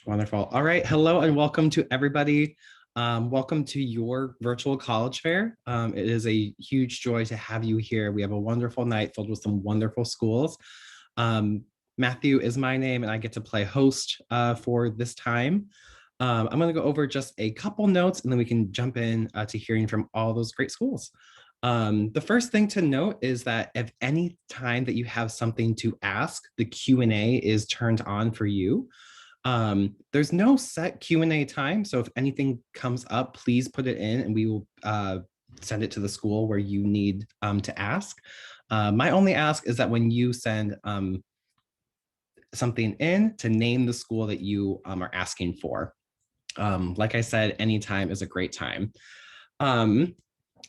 Wonderful. All right. Hello and welcome to everybody. Welcome to your virtual college fair. It is a huge joy to have you here. We have a wonderful night filled with some wonderful schools. Um, Matthew is my name, and I get to play host for this time. I'm going to go over just a couple notes, and then we can jump in to hearing from all those great schools. The first thing to note is that if any time that you have something to ask, the Q&A is turned on for you. There's no set Q&A time, so if anything comes up, please put it in and we will send it to the school where you need to ask. My only ask is that when you send something in, to name the school that you are asking for. Like I said, anytime is a great time.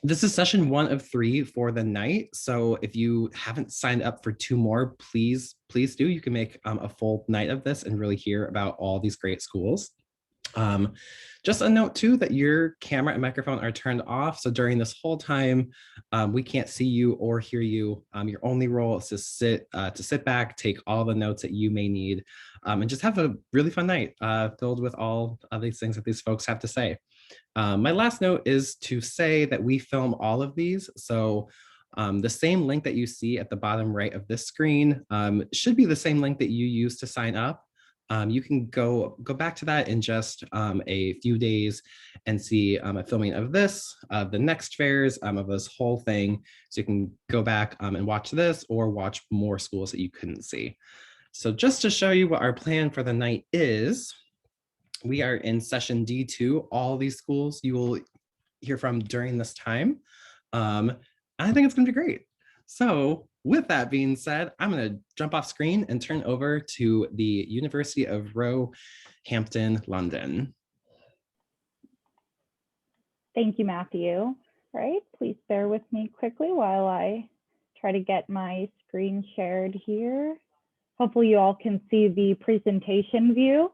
This is session 1 of 3 for the night. So if you haven't signed up for 2 more, please do. You can make a full night of this and really hear about all these great schools. Just a note too that your camera and microphone are turned off. So during this whole time, we can't see you or hear you. Your only role is to sit back, take all the notes that you may need, and just have a really fun night filled with all of these things that these folks have to say. My last note is to say that we film all of these. So the same link that you see at the bottom right of this screen should be the same link that you use to sign up. You can go back to that in just a few days and see a filming of this, of the next fairs, of this whole thing. So you can go back and watch this or watch more schools that you couldn't see. So just to show you what our plan for the night is, we are in session D2. All these schools you will hear from during this time. I think it's going to be great. So with that being said, I'm going to jump off screen and turn over to the University of Roehampton, London. Thank you, Matthew. All right, please bear with me quickly while I try to get my screen shared here. Hopefully you all can see the presentation view,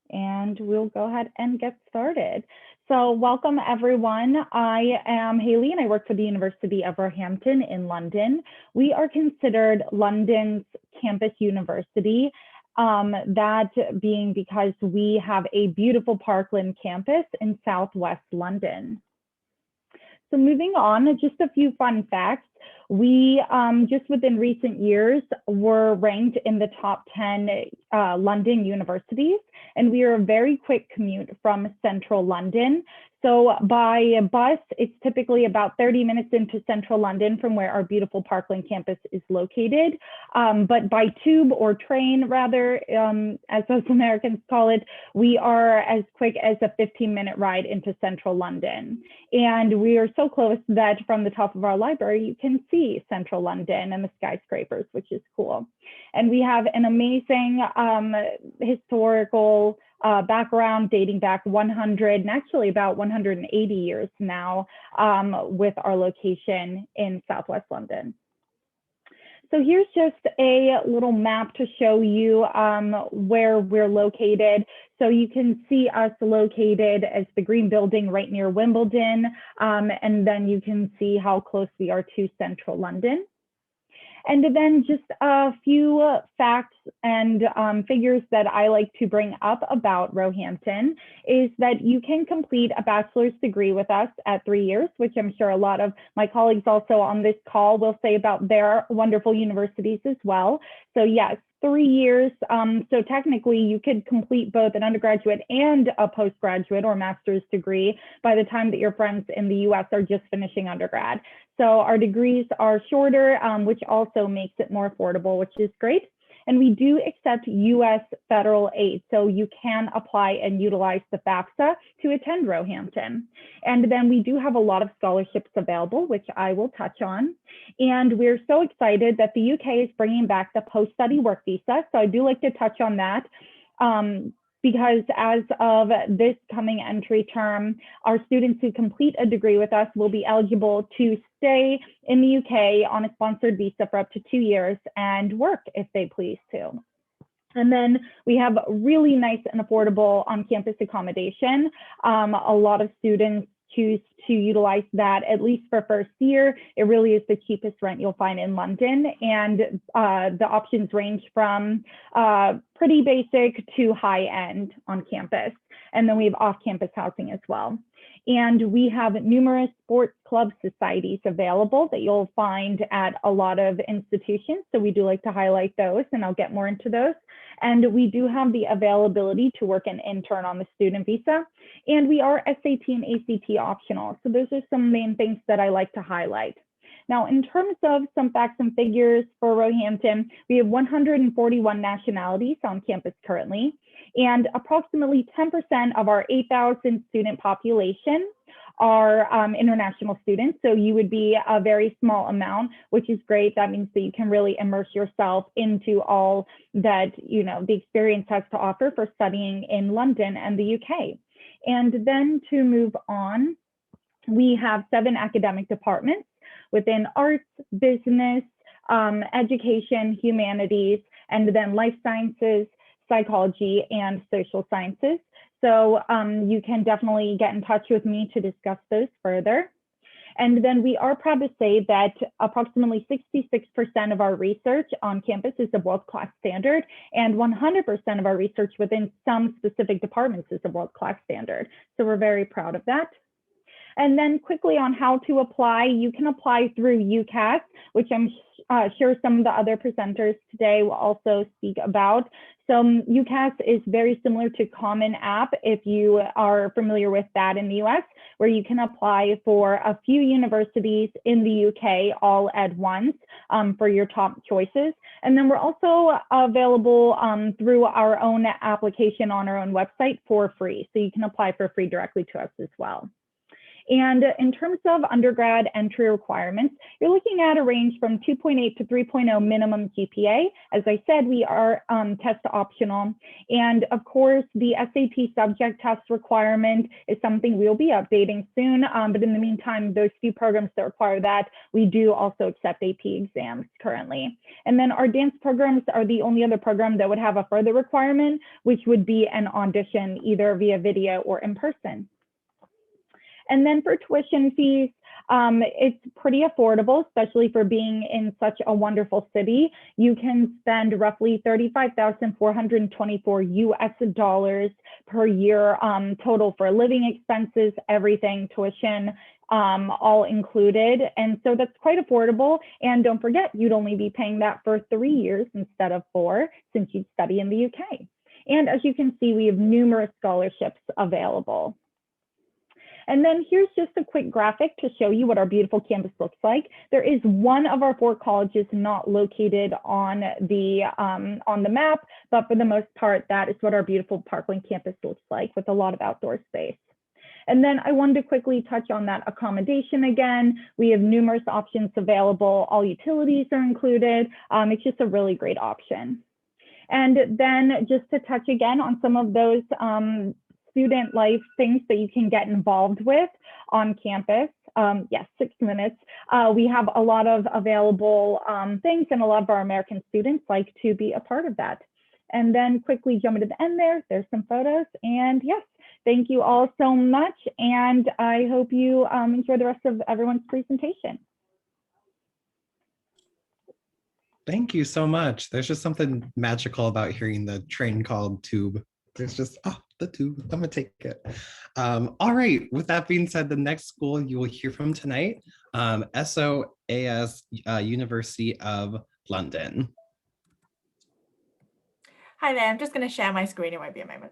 and we'll go ahead and get started. So welcome everyone. I am Haley and I work for the University of Roehampton in London. We are considered London's campus university, that being because we have a beautiful Parkland campus in Southwest London. So moving on, just a few fun facts. We, just within recent years, were ranked in the top 10 London universities, and we are a very quick commute from central London. So by bus, it's typically about 30 minutes into central London from where our beautiful Parkland campus is located. But by tube or train, rather, as us Americans call it, we are as quick as a 15-minute ride into central London. And we are so close that from the top of our library, you can see central London and the skyscrapers, which is cool. And we have an amazing historical background dating back 100 and actually about 180 years now, with our location in Southwest London. So here's just a little map to show you where we're located. So you can see us located as the green building right near Wimbledon, and then you can see how close we are to central London. And then just a few facts and figures that I like to bring up about Roehampton is that you can complete a bachelor's degree with us at 3 years, which I'm sure a lot of my colleagues also on this call will say about their wonderful universities as well. So yes, 3 years. So technically you could complete both an undergraduate and a postgraduate or master's degree by the time that your friends in the US are just finishing undergrad. So our degrees are shorter, which also makes it more affordable, which is great. And we do accept US federal aid. So you can apply and utilize the FAFSA to attend Roehampton. And then we do have a lot of scholarships available, which I will touch on. And we're so excited that the UK is bringing back the post-study work visa. So I do like to touch on that. Because as of this coming entry term, our students who complete a degree with us will be eligible to stay in the UK on a sponsored visa for up to 2 years and work if they please to. And then we have really nice and affordable on-campus accommodation. A lot of students choose to utilize that, at least for first year, it really is the cheapest rent you'll find in London. And the options range from pretty basic to high end on campus. And then we have off-campus housing as well. And we have numerous sports club societies available that you'll find at a lot of institutions. So we do like to highlight those, and I'll get more into those. And we do have the availability to work an intern on the student visa. And we are SAT and ACT optional. So those are some main things that I like to highlight. Now, in terms of some facts and figures for Roehampton, we have 141 nationalities on campus currently, and approximately 10% of our 8,000 student population are international students. So you would be a very small amount, which is great. That means that you can really immerse yourself into all that, you know, the experience has to offer for studying in London and the UK. And then to move on, we have 7 academic departments within arts, business, education, humanities, and then life sciences, psychology, and social sciences. So you can definitely get in touch with me to discuss those further. And then we are proud to say that approximately 66% of our research on campus is of world-class standard, and 100% of our research within some specific departments is of world-class standard. So we're very proud of that. And then quickly on how to apply, you can apply through UCAS, which I'm sure some of the other presenters today will also speak about. So UCAS is very similar to Common App, if you are familiar with that in the US, where you can apply for a few universities in the UK all at once for your top choices. And then we're also available through our own application on our own website for free. So you can apply for free directly to us as well. And in terms of undergrad entry requirements, you're looking at a range from 2.8 to 3.0 minimum GPA. As I said, we are test optional. And of course, the SAT subject test requirement is something we'll be updating soon. But in the meantime, those few programs that require that, we do also accept AP exams currently. And then our dance programs are the only other program that would have a further requirement, which would be an audition either via video or in person. And then for tuition fees, it's pretty affordable, especially for being in such a wonderful city. You can spend roughly $35,424 US per year total for living expenses, everything, tuition, all included. And so that's quite affordable. And don't forget, you'd only be paying that for 3 years instead of 4, since you'd study in the UK. And as you can see, we have numerous scholarships available. And then here's just a quick graphic to show you what our beautiful campus looks like. There is one of our 4 colleges not located on the map, but for the most part, that is what our beautiful Parkland campus looks like, with a lot of outdoor space. And then I wanted to quickly touch on that accommodation again. We have numerous options available. All utilities are included. It's just a really great option. And then just to touch again on some of those student life things that you can get involved with on campus. Yes, 6 minutes. We have a lot of available things, and a lot of our American students like to be a part of that. And then quickly jumping to the end there's some photos. And yes, thank you all so much. And I hope you enjoy the rest of everyone's presentation. Thank you so much. There's just something magical about hearing the train called tube. There's just, the tube, I'm gonna take it. All right, with that being said, the next school you will hear from tonight, SOAS, University of London. Hi there, I'm just gonna share my screen, it won't be a moment.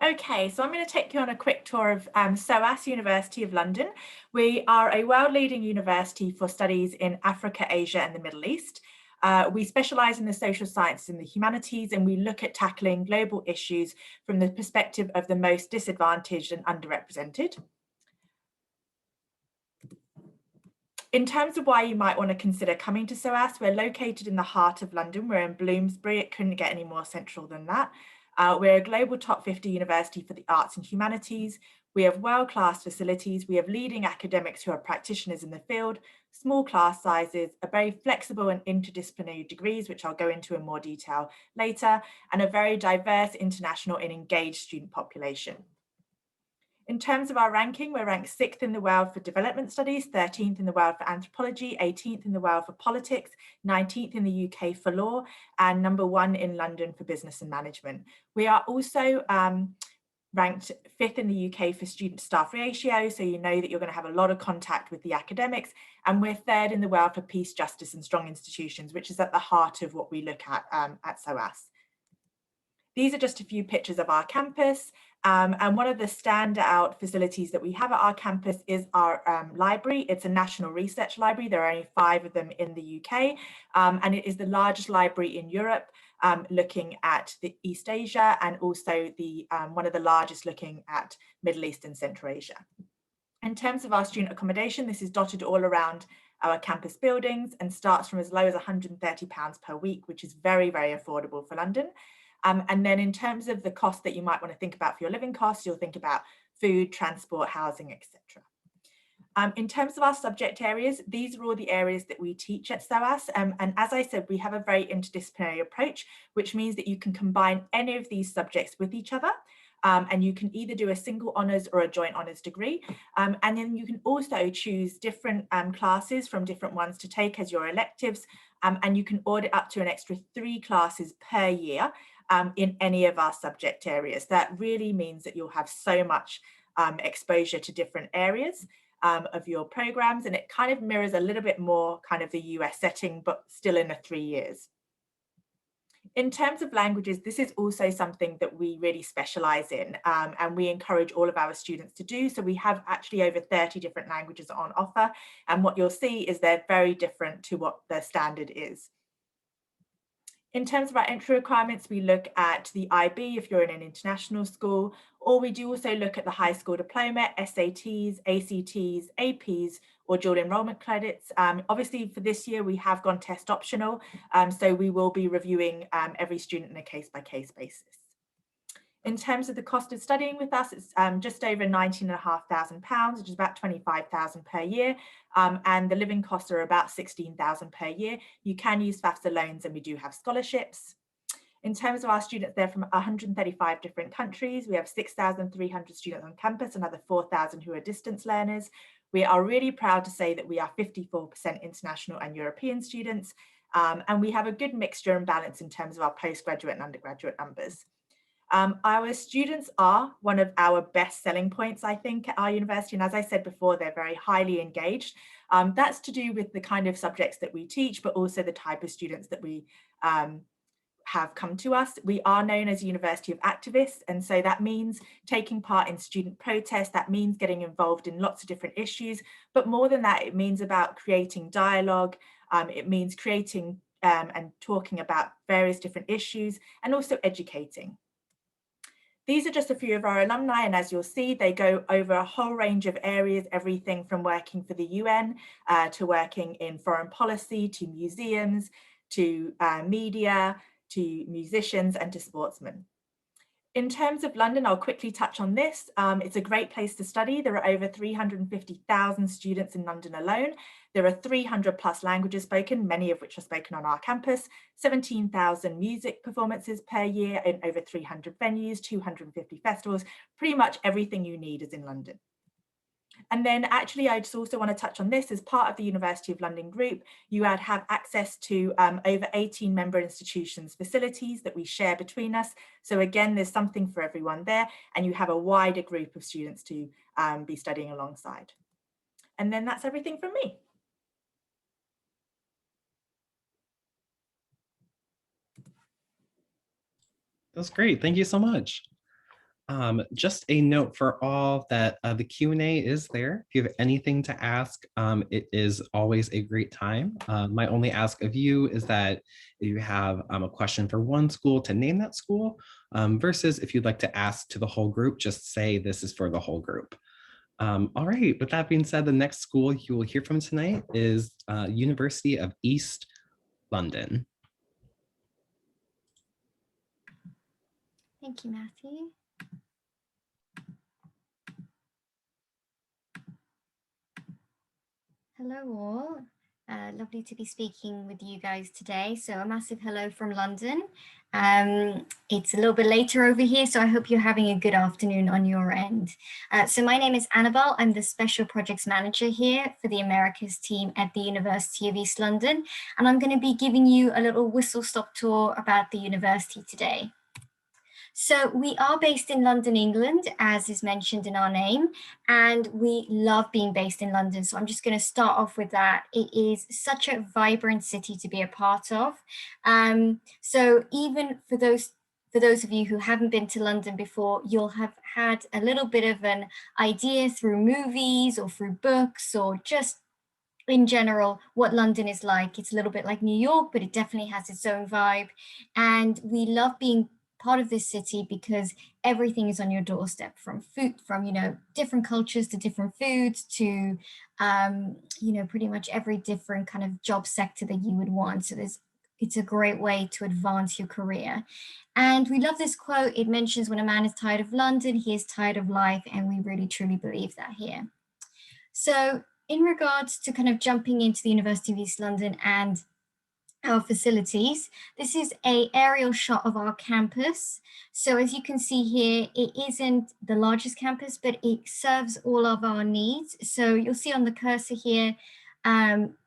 Okay, so I'm going to take you on a quick tour of SOAS, University of London. We are a world-leading university for studies in Africa, Asia, and the Middle East. We specialise in the social sciences and the humanities, and we look at tackling global issues from the perspective of the most disadvantaged and underrepresented. In terms of why you might want to consider coming to SOAS, we're located in the heart of London. We're in Bloomsbury. It couldn't get any more central than that. We're a global top 50 university for the arts and humanities. We have world-class facilities. We have leading academics who are practitioners in the field, small class sizes, a very flexible and interdisciplinary degrees, which I'll go into in more detail later, and a very diverse international and engaged student population. In terms of our ranking, we're ranked 6th in the world for development studies, 13th in the world for anthropology, 18th in the world for politics, 19th in the UK for law, and number 1 in London for business and management. We are also ranked 5th in the UK for student staff ratio, so you know that you're going to have a lot of contact with the academics, and we're 3rd in the world for peace, justice and strong institutions, which is at the heart of what we look at SOAS. These are just a few pictures of our campus, and one of the standout facilities that we have at our campus is our library. It's a national research library. There are only 5 of them in the UK, and it is the largest library in Europe, looking at the East Asia, and also one of the largest looking at Middle East and Central Asia. In terms of our student accommodation, this is dotted all around our campus buildings and starts from as low as £130 per week, which is very, very affordable for London. And then in terms of the cost that you might want to think about for your living costs, you'll think about food, transport, housing, etc. In terms of our subject areas, these are all the areas that we teach at SOAS. And as I said, we have a very interdisciplinary approach, which means that you can combine any of these subjects with each other. And you can either do a single honours or a joint honours degree. And then you can also choose different classes from different ones to take as your electives. And you can audit up to an extra 3 classes per year in any of our subject areas. That really means that you'll have so much exposure to different areas of your programs, and it kind of mirrors a little bit more kind of the US setting, but still in the 3 years. In terms of languages, this is also something that we really specialize in, and we encourage all of our students to do. So we have actually over 30 different languages on offer, and what you'll see is they're very different to what the standard is. In terms of our entry requirements, we look at the IB if you're in an international school, or we do also look at the high school diploma, SATs, ACTs, APs, or dual enrollment credits. Obviously for this year, we have gone test optional, so we will be reviewing every student on a case-by-case basis. In terms of the cost of studying with us, it's just over £19,500, which is about £25,000 per year. And the living costs are about £16,000 per year. You can use FAFSA loans, and we do have scholarships. In terms of our students, they're from 135 different countries. We have 6,300 students on campus, another 4,000 who are distance learners. We are really proud to say that we are 54% international and European students. And we have a good mixture and balance in terms of our postgraduate and undergraduate numbers. Our students are one of our best selling points, I think, at our university. And as I said before, they're very highly engaged. That's to do with the kind of subjects that we teach, but also the type of students that we have come to us. We are known as a university of activists. And so that means taking part in student protests. That means getting involved in lots of different issues. But more than that, it means about creating dialogue. It means creating and talking about various different issues, and also educating. These are just a few of our alumni, and as you'll see, they go over a whole range of areas, everything from working for the UN to working in foreign policy, to museums, to media, to musicians, and to sportsmen. In terms of London, I'll quickly touch on this. It's a great place to study. There are over 350,000 students in London alone. There are 300 plus languages spoken, many of which are spoken on our campus, 17,000 music performances per year in over 300 venues, 250 festivals. Pretty much everything you need is in London. And then actually, I just also want to touch on this. As part of the University of London group, you would have access to over 18 member institutions facilities that we share between us. So again, there's something for everyone there, and you have a wider group of students to be studying alongside. And then that's everything from me. That's great. Thank you so much. Just a note for all that the Q&A is there. If you have anything to ask, it is always a great time. My only ask of you is that if you have a question for one school, to name that school, versus if you'd like to ask to the whole group, just say this is for the whole group. All right, with that being said, the next school you will hear from tonight is University of East London. Thank you, Matthew. Hello all, lovely to be speaking with you guys today. So a massive hello from London. It's a little bit later over here, so I hope you're having a good afternoon on your end. So my name is Annabelle. I'm the Special Projects Manager here for the Americas team at the University of East London, and I'm going to be giving you a little whistle-stop tour about the university today. So we are based in London, England, as is mentioned in our name, and we love being based in London. So I'm just going to start off with that. It is such a vibrant city to be a part of. So even for those of you who haven't been to London before, you'll have had a little bit of an idea through movies or through books or just in general what London is like. It's a little bit like New York, but it definitely has its own vibe. And we love being part of this city because everything is on your doorstep, from food, from different cultures to different foods to pretty much every different kind of job sector that you would want. So it's a great way to advance your career. And we love this quote. It mentions, when a man is tired of London, he is tired of life, and we really truly believe that here. So in regards to kind of jumping into the University of East London and our facilities, this is an aerial shot of our campus. So as you can see here, it isn't the largest campus, but it serves all of our needs. So you'll see on the cursor here,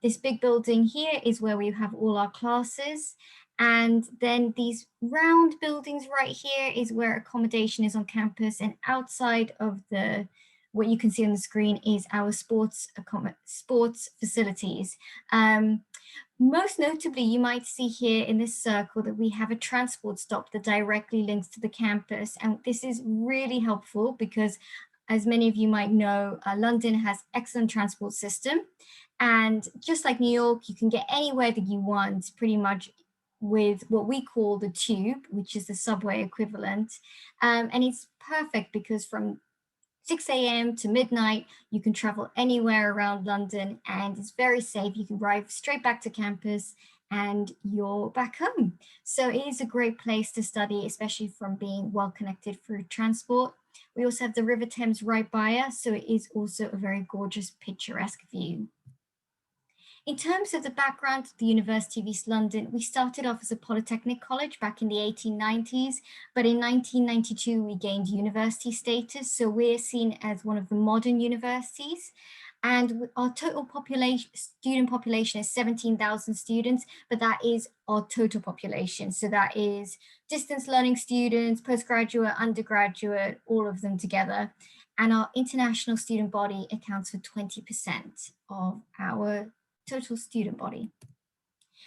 this big building here is where we have all our classes. And then these round buildings right here is where accommodation is on campus. And outside of what you can see on the screen is our sports facilities. Most notably, you might see here in this circle that we have a transport stop that directly links to the campus. And this is really helpful because, as many of you might know, London has excellent transport system. And just like New York, you can get anywhere that you want pretty much with what we call the tube, which is the subway equivalent. And it's perfect because from 6 a.m. to midnight, you can travel anywhere around London, and it's very safe. You can drive straight back to campus and you're back home. So it is a great place to study, especially from being well connected through transport. We also have the River Thames right by us, so it is also a very gorgeous, picturesque view. In terms of the background of the University of East London, we started off as a polytechnic college back in the 1890s, but in 1992 we gained university status, so we're seen as one of the modern universities. And our total student population is 17,000 students, but that is our total population. So that is distance learning students, postgraduate, undergraduate, all of them together. And our international student body accounts for 20% of our total student body.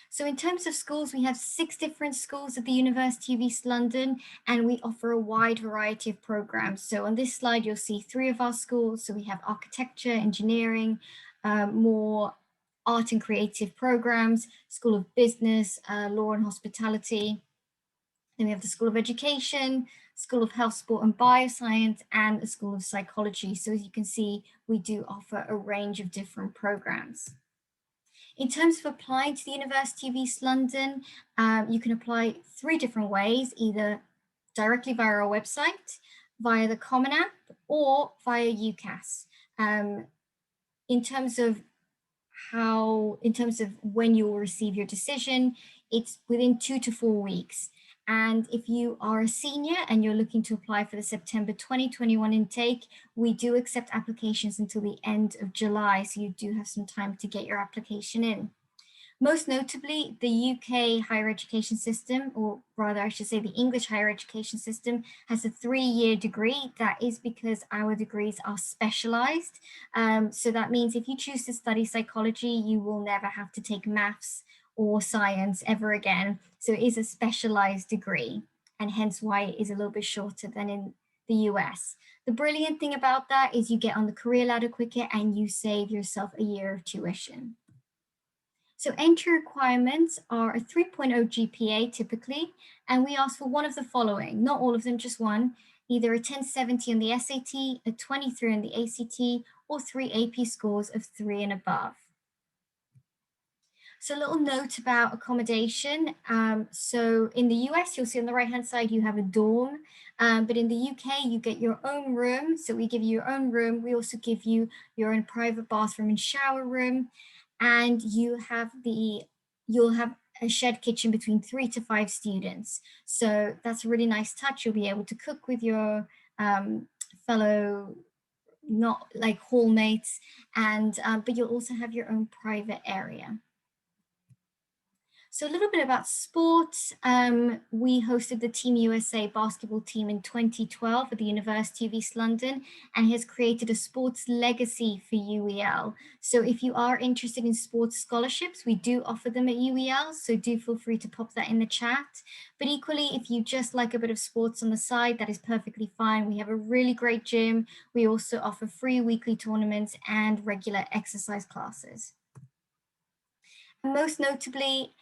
So in terms of schools, we have 6 different schools at the University of East London, and we offer a wide variety of programs. So on this slide, you'll see 3 of our schools. So we have architecture, engineering, more art and creative programs, School of Business, Law and Hospitality. Then we have the School of Education, School of Health, Sport and Bioscience, and the School of Psychology. So as you can see, we do offer a range of different programs. In terms of applying to the University of East London, you can apply 3 different ways, either directly via our website, via the Common App, or via UCAS. In terms of when you will receive your decision, it's within 2 to 4 weeks. And if you are a senior and you're looking to apply for the September 2021 intake, we do accept applications until the end of July, so you do have some time to get your application in. Most notably, the UK higher education system, or rather I should say the English higher education system, has a 3-year degree. That is because our degrees are specialized. So that means if you choose to study psychology, you will never have to take maths or science ever again. So it is a specialized degree, and hence why it is a little bit shorter than in the US. The brilliant thing about that is you get on the career ladder quicker and you save yourself a year of tuition. So entry requirements are a 3.0 GPA typically, and we ask for one of the following, not all of them, just one, either a 1070 on the SAT, a 23 on the ACT, or 3 AP scores of 3 and above. So a little note about accommodation. So in the US, you'll see on the right-hand side, you have a dorm, but in the UK, you get your own room. So we give you your own room. We also give you your own private bathroom and shower room. And you'll have a shared kitchen between 3 to 5 students. So that's a really nice touch. You'll be able to cook with your fellow, not like hallmates, and but you'll also have your own private area. So a little bit about sports. We hosted the Team USA basketball team in 2012 at the University of East London, and has created a sports legacy for UEL. So if you are interested in sports scholarships, we do offer them at UEL, so do feel free to pop that in the chat. But equally, if you just like a bit of sports on the side, that is perfectly fine. We have a really great gym. We also offer free weekly tournaments and regular exercise classes. And most notably,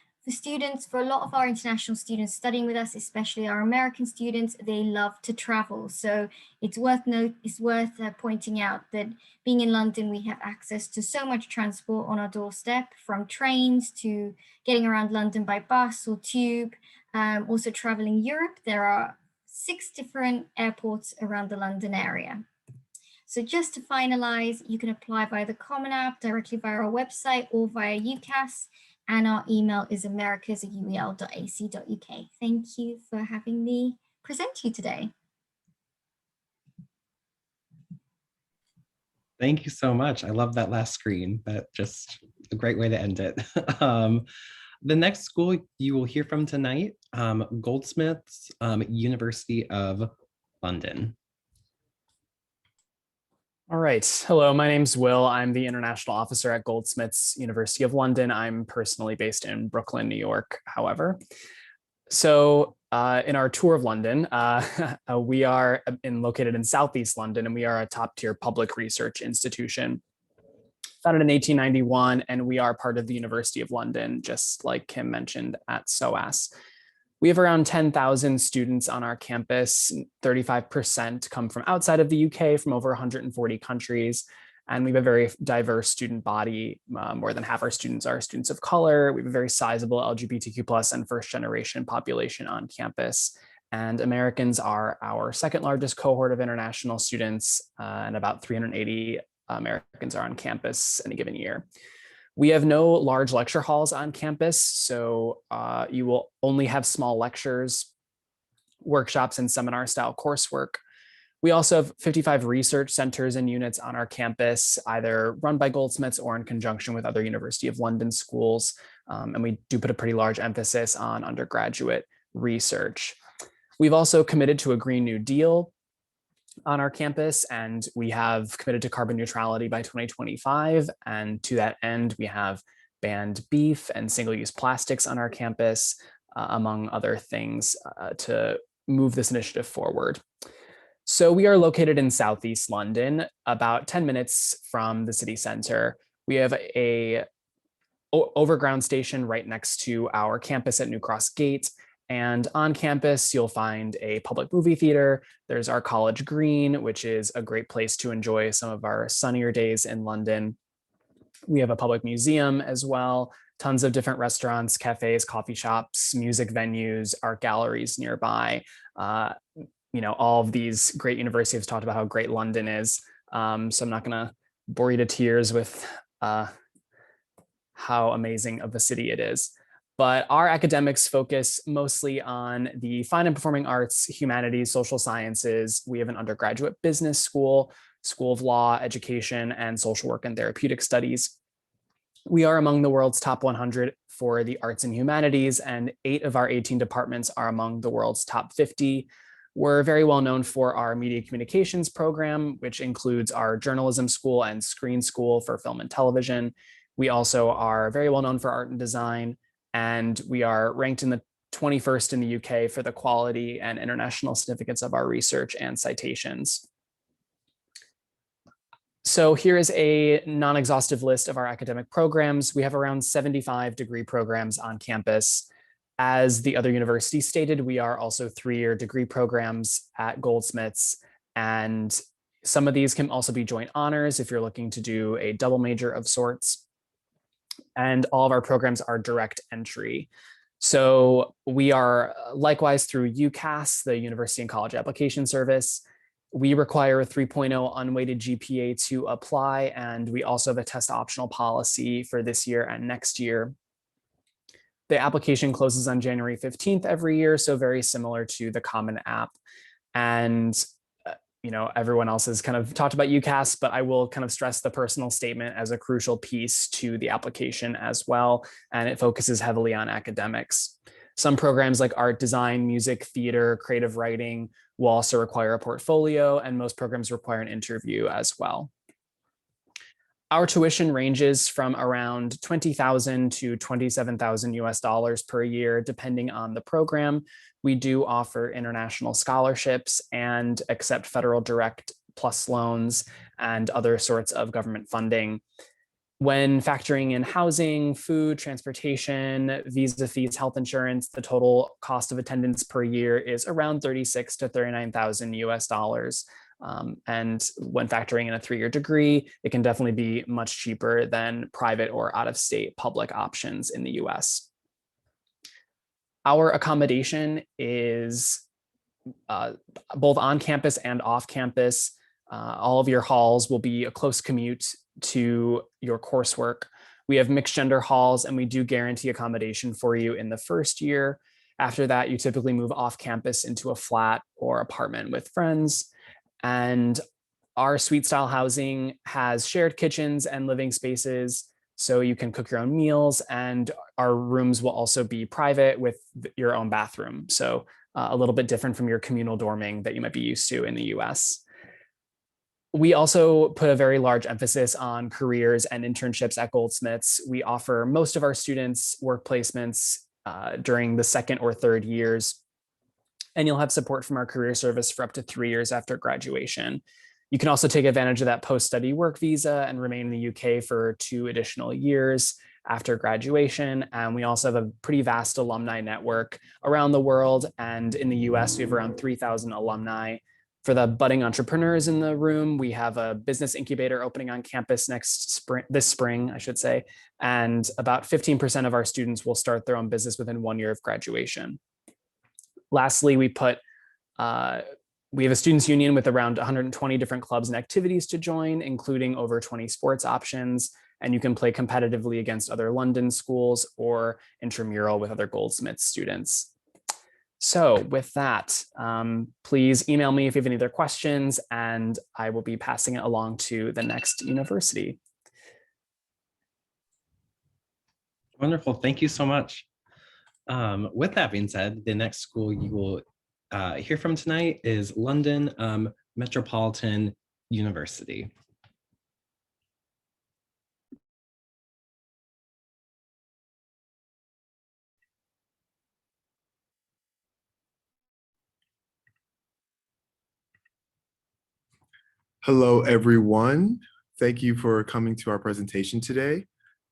for a lot of our international students studying with us, especially our American students, they love to travel. So it's worth pointing out that being in London, we have access to so much transport on our doorstep, from trains to getting around London by bus or tube. Also traveling Europe, there are 6 different airports around the London area. So just to finalize, you can apply via the Common App, directly via our website, or via UCAS. And our email is americas@uel.ac.uk. Thank you for having me present to you today. Thank you so much. I love that last screen. That just a great way to end it. The next school you will hear from tonight, Goldsmiths, University of London. All right. Hello, my name's Will. I'm the International Officer at Goldsmiths, University of London. I'm personally based in Brooklyn, New York, however. So in our tour of London, we are located in Southeast London, and we are a top-tier public research institution. Founded in 1891, and we are part of the University of London, just like Kim mentioned, at SOAS. We have around 10,000 students on our campus. 35% come from outside of the UK, from over 140 countries. And we have a very diverse student body. More than half our students are students of color. We have a very sizable LGBTQ+ and first generation population on campus. And Americans are our second largest cohort of international students, and about 380 Americans are on campus any given year. We have no large lecture halls on campus, so you will only have small lectures, workshops, and seminar style coursework. We also have 55 research centers and units on our campus, either run by Goldsmiths or in conjunction with other University of London schools. And we do put a pretty large emphasis on undergraduate research. We've also committed to a Green New Deal on our campus, and we have committed to carbon neutrality by 2025. And to that end, we have banned beef and single-use plastics on our campus, among other things, to move this initiative forward. So we are located in Southeast London, about 10 minutes from the city center. We have a overground station right next to our campus at New Cross Gate. And on campus, you'll find a public movie theater. There's our College Green, which is a great place to enjoy some of our sunnier days in London. We have a public museum as well, tons of different restaurants, cafes, coffee shops, music venues, art galleries nearby. All of these great universities have talked about how great London is. So I'm not gonna bore you to tears with how amazing of a city it is. But our academics focus mostly on the fine and performing arts, humanities, social sciences. We have an undergraduate business school, School of Law, Education, and Social Work and Therapeutic Studies. We are among the world's top 100 for the arts and humanities, and 8 of our 18 departments are among the world's top 50. We're very well known for our media communications program, which includes our journalism school and screen school for film and television. We also are very well known for art and design, and we are ranked in the 21st in the UK for the quality and international significance of our research and citations. So here is a non-exhaustive list of our academic programs. We have around 75 degree programs on campus. As the other universities stated, we are also 3-year degree programs at Goldsmiths, and some of these can also be joint honors if you're looking to do a double major of sorts. and all of our programs are direct entry. So we are likewise through UCAS, the University and College Application Service. We require a 3.0 unweighted GPA to apply, and we also have a test optional policy for this year and next year. The application closes on January 15th every year, so very similar to the Common App. And everyone else has kind of talked about UCAS, but I will kind of stress the personal statement as a crucial piece to the application as well. And it focuses heavily on academics. Some programs like art, design, music, theater, creative writing will also require a portfolio, and most programs require an interview as well. Our tuition ranges from around $20,000 to $27,000 US per year, depending on the program. We do offer international scholarships and accept federal direct plus loans and other sorts of government funding. When factoring in housing, food, transportation, visa fees, health insurance, the total cost of attendance per year is around $36,000 to $39,000 US. And when factoring in a 3-year degree, it can definitely be much cheaper than private or out-of-state public options in the US. Our accommodation is both on campus and off campus. All of your halls will be a close commute to your coursework. We have mixed gender halls, and we do guarantee accommodation for you in the first year. After that, you typically move off campus into a flat or apartment with friends. And our suite style housing has shared kitchens and living spaces, so you can cook your own meals, and our rooms will also be private with your own bathroom. So a little bit different from your communal dorming that you might be used to in the US. We also put a very large emphasis on careers and internships at Goldsmiths. We offer most of our students work placements during the 2nd or 3rd years, and you'll have support from our career service for up to 3 years after graduation. You can also take advantage of that post-study work visa and remain in the UK for 2 additional years after graduation. And we also have a pretty vast alumni network around the world. And in the US, we have around 3,000 alumni. For the budding entrepreneurs in the room, we have a business incubator opening on campus this spring, I should say. And about 15% of our students will start their own business within 1 year of graduation. Lastly, we have a students union with around 120 different clubs and activities to join, including over 20 sports options. And you can play competitively against other London schools or intramural with other Goldsmiths students. So with that, please email me if you have any other questions, and I will be passing it along to the next university. Wonderful. Thank you so much. With that being said, the next school you will hear from tonight is London Metropolitan University. Hello, everyone. Thank you for coming to our presentation today.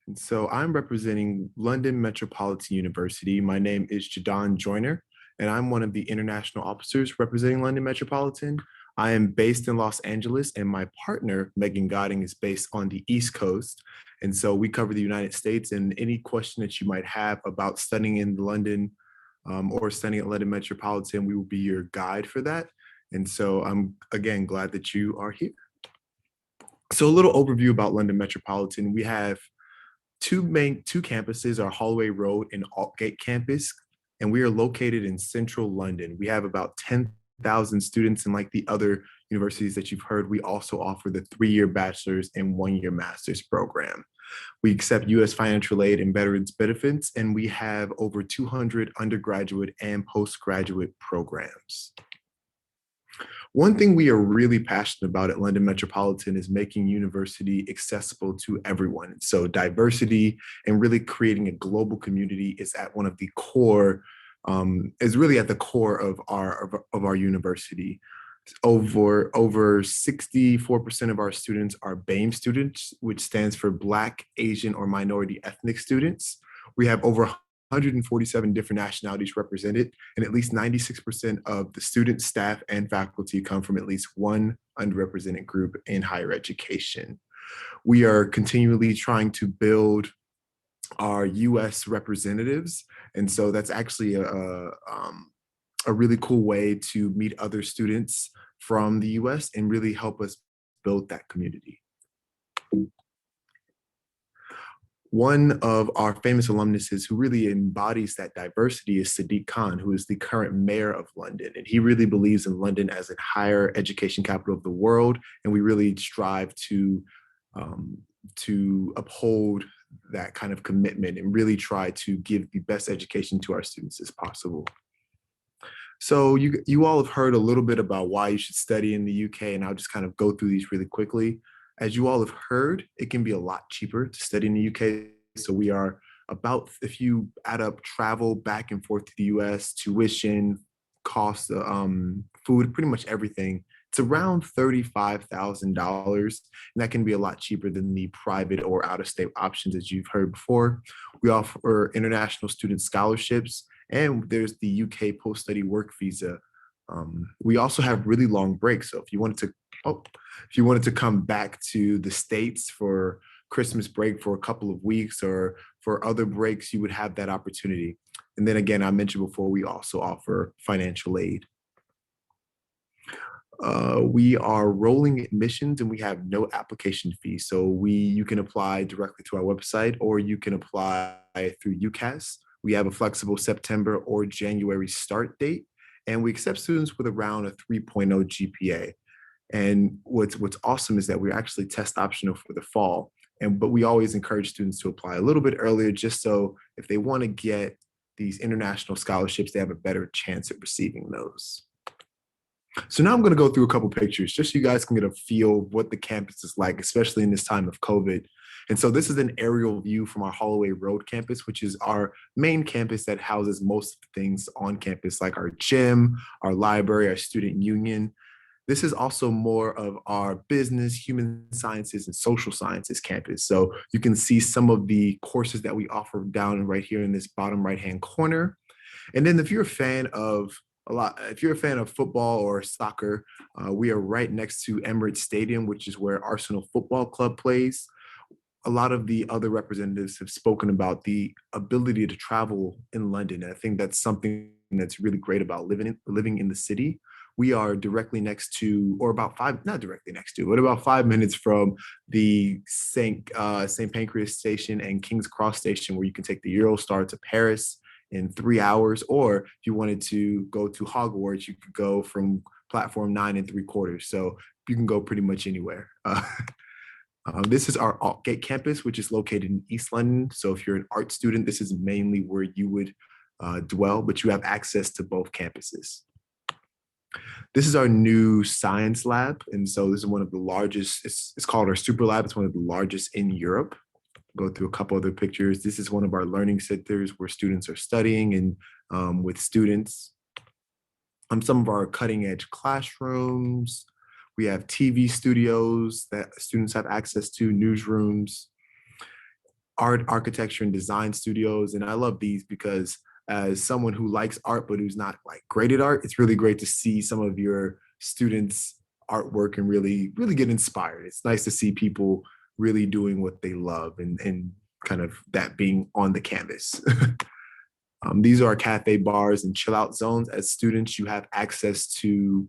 And so I'm representing London Metropolitan University. My name is Jadon Joyner, and I'm one of the international officers representing London Metropolitan. I am based in Los Angeles, and my partner, Megan Godding, is based on the East Coast. And so we cover the United States, and any question that you might have about studying in London or studying at London Metropolitan, we will be your guide for that. And so I'm, again, glad that you are here. So a little overview about London Metropolitan. We have two campuses, our Holloway Road and Altgate campus, and we are located in central London. We have about 10,000 students, and like the other universities that you've heard, we also offer the 3-year bachelor's and 1-year master's program. We accept U.S. financial aid and veterans benefits, and we have over 200 undergraduate and postgraduate programs. One thing we are really passionate about at London Metropolitan is making university accessible to everyone. So diversity and really creating a global community is at one of the core, is really at the core of our university. Over 64% of our students are BAME students, which stands for Black, Asian, or Minority Ethnic students. We have over 147 different nationalities represented, and at least 96% of the students, staff, and faculty come from at least one underrepresented group in higher education. We are continually trying to build our US representatives. And so that's actually a really cool way to meet other students from the US and really help us build that community. One of our famous alumnuses who really embodies that diversity is Sadiq Khan, who is the current mayor of London. And he really believes in London as a higher education capital of the world. And we really strive to uphold that kind of commitment and really try to give the best education to our students as possible. So you all have heard a little bit about why you should study in the UK, and I'll just kind of go through these really quickly. As you all have heard, it can be a lot cheaper to study in the UK. So we are about, if you add up travel back and forth to the US, tuition, cost, food, pretty much everything, it's around $35,000. And that can be a lot cheaper than the private or out-of-state options, as you've heard before. We offer international student scholarships, and there's the UK post-study work visa. We also have really long breaks. So if you wanted to come back to the States for Christmas break for a couple of weeks or for other breaks, you would have that opportunity. And then again, I mentioned before, we also offer financial aid. We are rolling admissions and we have no application fee. So you can apply directly to our website, or you can apply through UCAS. We have a flexible September or January start date, and we accept students with around a 3.0 GPA. And what's awesome is that we're actually test optional for the fall. But we always encourage students to apply a little bit earlier, just so if they want to get these international scholarships, they have a better chance at receiving those. So now I'm going to go through a couple pictures just so you guys can get a feel of what the campus is like, especially in this time of COVID. And so this is an aerial view from our Holloway Road campus, which is our main campus that houses most of the things on campus, like our gym, our library, our student union. This is also more of our business, human sciences, and social sciences campus. So you can see some of the courses that we offer down right here in this bottom right-hand corner. And then if you're a fan of football or soccer, we are right next to Emirates Stadium, which is where Arsenal Football Club plays. A lot of the other representatives have spoken about the ability to travel in London. And I think that's something that's really great about living in the city. We are directly next to, or not directly next to, but about 5 minutes from the St. Pancras station and King's Cross station, where you can take the Eurostar to Paris in 3 hours. Or if you wanted to go to Hogwarts, you could go from platform 9 3/4. So you can go pretty much anywhere. This is our Altgate campus, which is located in East London. So if you're an art student, this is mainly where you would dwell, but you have access to both campuses. This is our new science lab. And so this is one of the largest, it's called our super lab. It's one of the largest in Europe. Go through a couple other pictures. This is one of our learning centers where students are studying and with students. Some of our cutting edge classrooms. We have TV studios that students have access to, newsrooms, art, architecture, and design studios. And I love these because as someone who likes art, but who's not like great at art, it's really great to see some of your students' artwork and really, really get inspired. It's nice to see people really doing what they love and kind of that being on the canvas. These are our cafe bars and chill out zones. As students, you have access to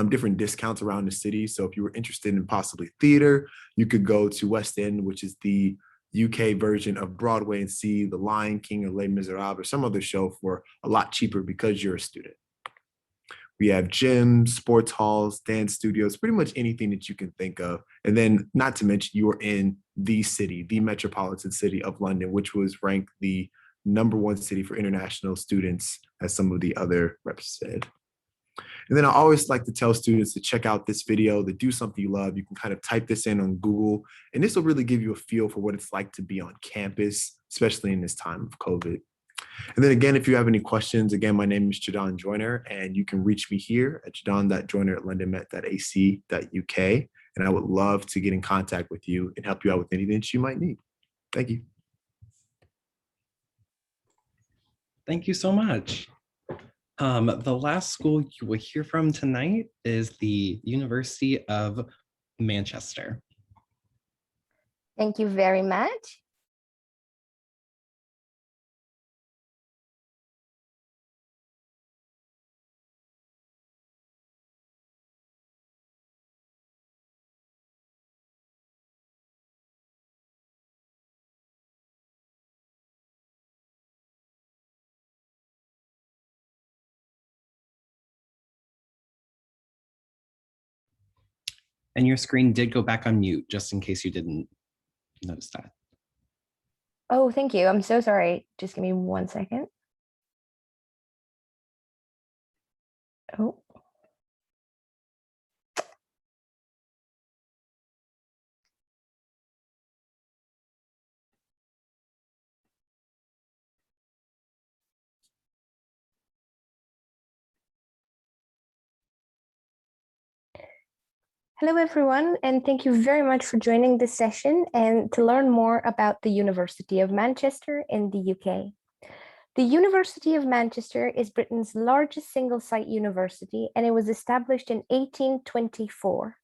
different discounts around the city. So if you were interested in possibly theater, you could go to West End, which is the UK version of Broadway, and see The Lion King or Les Miserables or some other show for a lot cheaper because you're a student. We have gyms, sports halls, dance studios, pretty much anything that you can think of. And then not to mention you are in the city, the metropolitan city of London, which was ranked the #1 city for international students, as some of the other reps said. And then I always like to tell students to check out this video, to do something you love. You can kind of type this in on Google, and this will really give you a feel for what it's like to be on campus, especially in this time of COVID. And then again, if you have any questions, again, my name is Jadon Joyner, and you can reach me here at jadon.joyner@londonmet.ac.uk. And I would love to get in contact with you and help you out with anything that you might need. Thank you. Thank you so much. The last school you will hear from tonight is the University of Manchester. Thank you very much. And your screen did go back on mute, just in case you didn't notice that. Oh, thank you. I'm so sorry. Just give me 1 second. Oh. Hello, everyone, and thank you very much for joining this session and to learn more about the University of Manchester in the UK. The University of Manchester is Britain's largest single-site university, and it was established in 1824.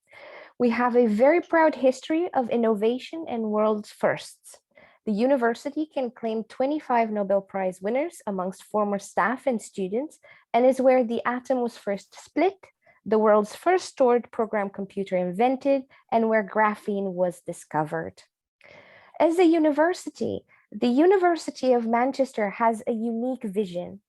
We have a very proud history of innovation and world firsts. The university can claim 25 Nobel Prize winners amongst former staff and students, and is where the atom was first split, the world's first stored program computer invented, and where graphene was discovered. As a university, the University of Manchester has a unique vision.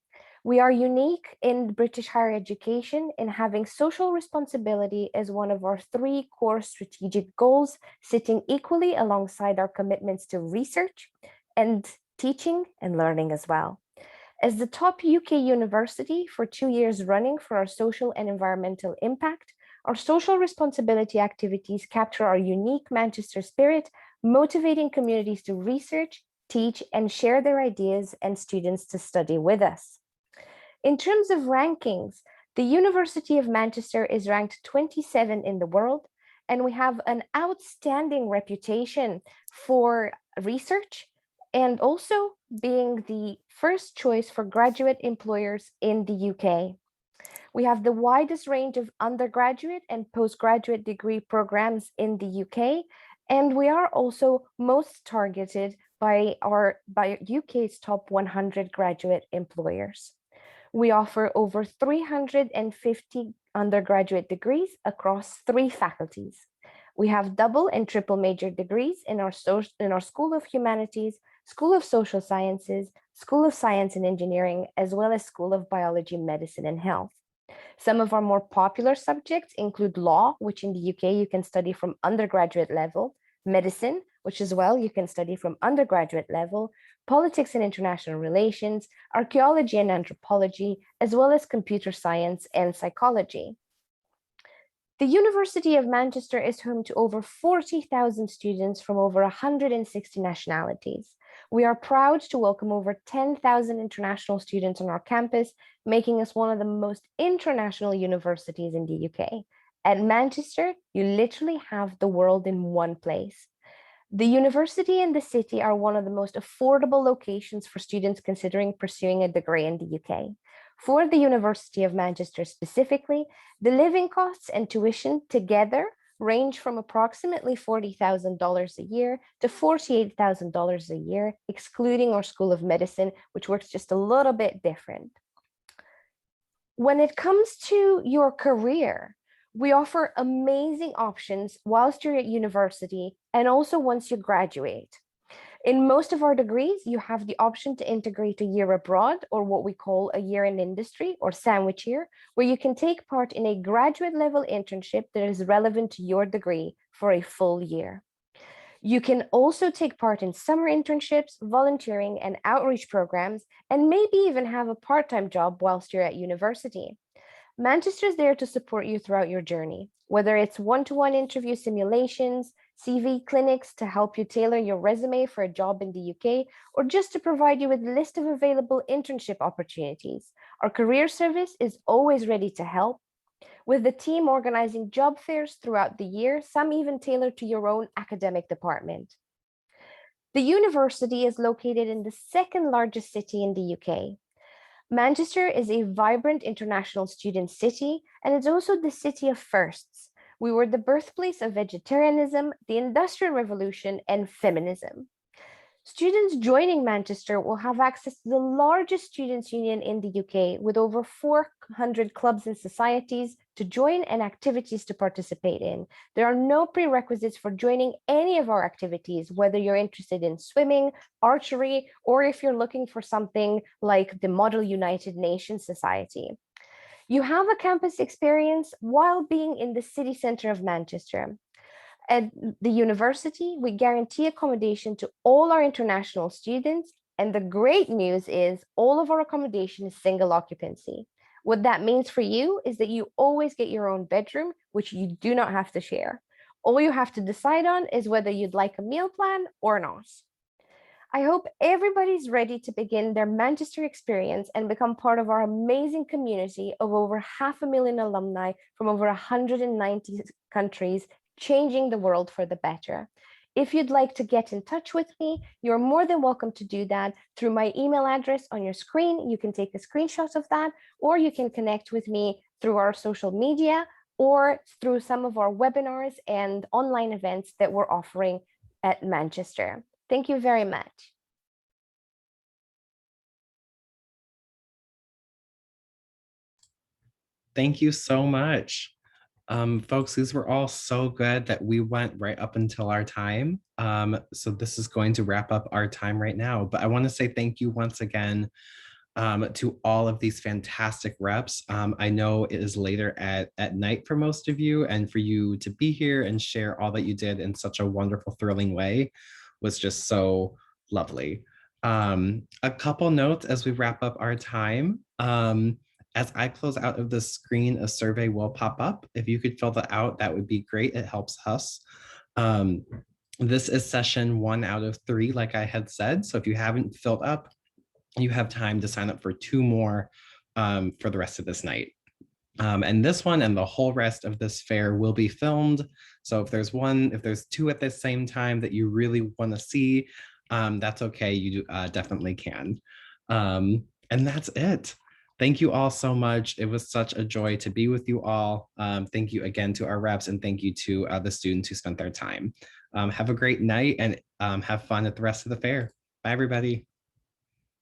We are unique in British higher education in having social responsibility as one of our 3 core strategic goals, sitting equally alongside our commitments to research and teaching and learning as well. As the top UK university for 2 years running for our social and environmental impact, our social responsibility activities capture our unique Manchester spirit, motivating communities to research, teach, and share their ideas and students to study with us. In terms of rankings, the University of Manchester is ranked 27 in the world, and we have an outstanding reputation for research and also being the first choice for graduate employers in the UK. We have the widest range of undergraduate and postgraduate degree programs in the UK, and we are also most targeted by UK's top 100 graduate employers. We offer over 350 undergraduate degrees across 3 faculties. We have double and triple major degrees in our School of Humanities, School of Social Sciences, School of Science and Engineering, as well as School of Biology, Medicine and Health. Some of our more popular subjects include law, which in the UK you can study from undergraduate level, medicine, which as well you can study from undergraduate level, politics and international relations, archaeology and anthropology, as well as computer science and psychology. The University of Manchester is home to over 40,000 students from over 160 nationalities. We are proud to welcome over 10,000 international students on our campus, making us one of the most international universities in the UK. At Manchester, you literally have the world in one place. The university and the city are one of the most affordable locations for students considering pursuing a degree in the UK. For the University of Manchester specifically, the living costs and tuition together range from approximately $40,000 a year to $48,000 a year, excluding our School of Medicine, which works just a little bit different. When it comes to your career, we offer amazing options whilst you're at university and also once you graduate. In most of our degrees, you have the option to integrate a year abroad, or what we call a year in industry or sandwich year, where you can take part in a graduate level internship that is relevant to your degree for a full year. You can also take part in summer internships, volunteering and outreach programs, and maybe even have a part-time job whilst you're at university. Manchester is there to support you throughout your journey, whether it's one-to-one interview simulations, CV clinics to help you tailor your resume for a job in the UK, or just to provide you with a list of available internship opportunities. Our career service is always ready to help, with the team organizing job fairs throughout the year, some even tailored to your own academic department. The university is located in the 2nd largest city in the UK. Manchester is a vibrant international student city, and it's also the city of firsts. We were the birthplace of vegetarianism, the Industrial Revolution, and feminism. Students joining Manchester will have access to the largest students' union in the UK, with over 400 clubs and societies to join and activities to participate in. There are no prerequisites for joining any of our activities, whether you're interested in swimming, archery, or if you're looking for something like the Model United Nations Society. You have a campus experience while being in the city center of Manchester. At the university, we guarantee accommodation to all our international students. And the great news is all of our accommodation is single occupancy. What that means for you is that you always get your own bedroom, which you do not have to share. All you have to decide on is whether you'd like a meal plan or not. I hope everybody's ready to begin their Manchester experience and become part of our amazing community of over 500,000 alumni from over 190 countries, changing the world for the better. If you'd like to get in touch with me, you're more than welcome to do that through my email address on your screen. You can take a screenshot of that, or you can connect with me through our social media or through some of our webinars and online events that we're offering at Manchester. Thank you very much. Thank you so much. Folks, these were all so good that we went right up until our time. So this is going to wrap up our time right now. But I want to say thank you once again to all of these fantastic reps. I know it is later at night for most of you, and for you to be here and share all that you did in such a wonderful, thrilling way was just so lovely. A couple notes as we wrap up our time. As I close out of the screen, a survey will pop up. If you could fill that out, that would be great. It helps us. This is session 1 out of 3, like I had said. So if you haven't filled up, you have time to sign up for 2 more for the rest of this night. And this one and the whole rest of this fair will be filmed. So if there's 2 at the same time that you really want to see, that's okay. You definitely can. And that's it. Thank you all so much. It was such a joy to be with you all. Thank you again to our reps, and thank you to the students who spent their time. Have a great night and have fun at the rest of the fair. Bye, everybody.